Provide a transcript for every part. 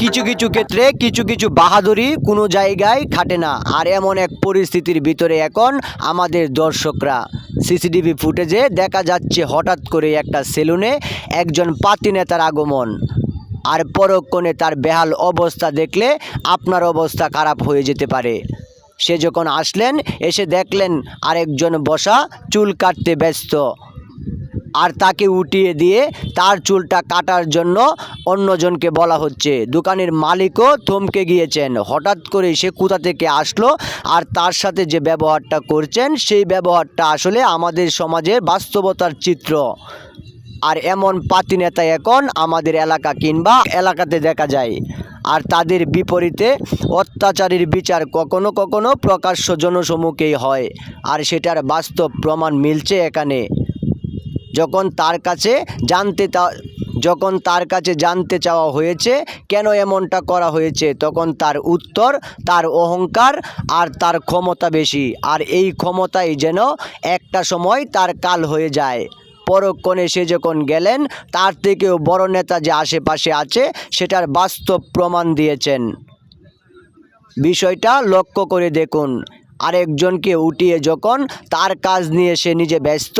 কিছু কিছু ক্ষেত্রে কিছু কিছু বাহাদুরি কোনো জায়গায় খাটে না। আর এমন এক পরিস্থিতির ভিতরে এখন আমাদের দর্শকরা সিসিটিভি ফুটেজে দেখা যাচ্ছে হঠাৎ করে একটা সেলুনে একজন পাতি নেতার আগমন। আর পরক্ষণে তার বেহাল অবস্থা দেখলে আপনার অবস্থা খারাপ হয়ে যেতে পারে। সে যখন আসলেন, এসে দেখলেন আরেকজন বসা চুল কাটতে ব্যস্ত, আর তাকে উঠিয়ে দিয়ে তার চুলটা কাটার জন্য অন্যজনকে বলা হচ্ছে। দোকানের মালিকও থমকে গিয়েছেন, হঠাৎ করে সে কোথা থেকে আসলো, আর তার সাথে যে ব্যবহারটা করছেন সেই ব্যবহারটা আসলে আমাদের সমাজের বাস্তবতার চিত্র। আর এমন পাতি নেতা এখন আমাদের এলাকা কিংবা এলাকাতে দেখা যায়। আর তাদের বিপরীতে অত্যাচারীর বিচার কখনো কখনো প্রকাশ্য জনসমুখেই হয়, আর সেটার বাস্তব প্রমাণ মিলছে এখানে। যখন তার কাছে জানতে চাওয়া হয়েছে কেন এমনটা করা হয়েছে, তখন তার উত্তর তার অহংকার আর তার ক্ষমতা বেশি, আর এই ক্ষমতাই যেন একটা সময় তার কাল হয়ে যায়। পরক্ষণে সে যখন গেলেন, তার থেকেও বড় নেতা যে আশেপাশে আছে সেটার বাস্তব প্রমাণ দিয়েছেন। বিষয়টা লক্ষ্য করে দেখুন, আরেকজনকে উঠিয়ে যখন তার কাজ নিয়ে সে নিজে ব্যস্ত,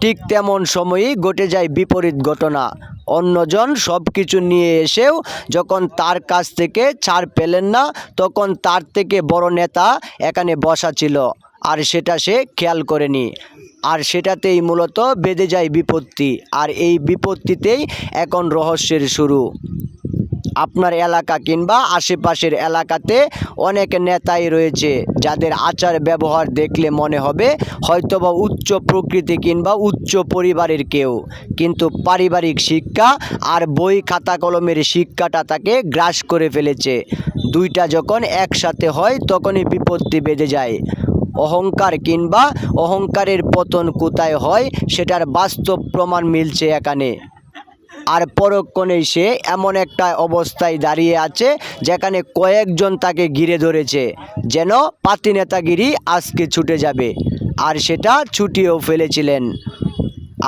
ঠিক তেমন সময়ই ঘটে যায় বিপরীত ঘটনা। অন্যজন সব কিছু নিয়ে এসেও যখন তার কাছ থেকে ছাড় পেলেন না, তখন তার থেকে বড় নেতা এখানে বসা ছিল, আর সেটা সে খেয়াল করেনি। আর সেটাতেই মূলত বেঁধে যায় বিপত্তি, আর এই বিপত্তিতেই এখন রহস্যের শুরু। আপনার এলাকা কিংবা আশেপাশের এলাকাতে অনেক নেতাই রয়েছে যাদের আচার ব্যবহার দেখলে মনে হবে হয়তোবা উচ্চ প্রকৃতি কিংবা উচ্চ পরিবারের কেউ, কিন্তু পারিবারিক শিক্ষা আর বই খাতা কলমের শিক্ষাটা তাকে গ্রাস করে ফেলেছে। দুইটা যখন একসাথে হয় তখনই বিপত্তি বেঁধে যায়। অহংকার কিংবা অহংকারের পতন কোথায় হয় সেটার বাস্তব প্রমাণ মিলছে এখানে। আর পরক্ষণেই সে এমন একটা অবস্থায় দাঁড়িয়ে আছে যেখানে কয়েকজন তাকে ঘিরে ধরেছে, যেন পাতি নেতাগিরি আজকে ছুটে যাবে, আর সেটা ছুটিয়েও ফেলেছিলেন।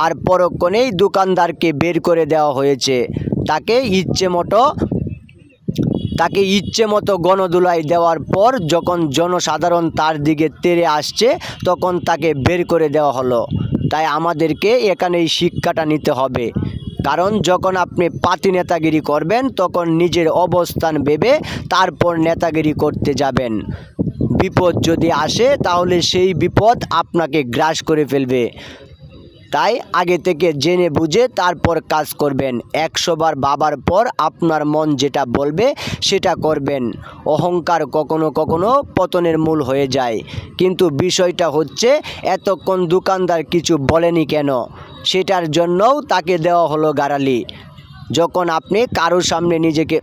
আর পরক্ষণেই দোকানদারকে বের করে দেওয়া হয়েছে। তাকে ইচ্ছে মতো গণধোলাই দেওয়ার পর যখন জনসাধারণ তার দিকে তেড়ে আসছে, তখন তাকে বের করে দেওয়া হলো। তাই আমাদেরকে এখানে এই শিক্ষাটা নিতে হবে, কারণ যখন আপনি পাতি নেতাগিরি করবেন তখন নিজের অবস্থান ভেবে তারপর নেতাগিরি করতে যাবেন। বিপদ যদি আসে তাহলে সেই বিপদ আপনাকে গ্রাস করে ফেলবে। তাই আগে থেকে জেনে বুঝে তারপর কাজ করবেন। 100 বার ভাবার পর আপনার মন যেটা বলবে সেটা করবেন। অহংকার কখনো কখনো পতনের মূল হয়ে যায়, কিন্তু বিষয়টা হচ্ছে এতক্ষণ দোকানদার কিছু বলেনি কেন, সেটার জন্যও তাকে দেওয়া হলো গালালি। যখন আপনি কারোর সামনে নিজেকে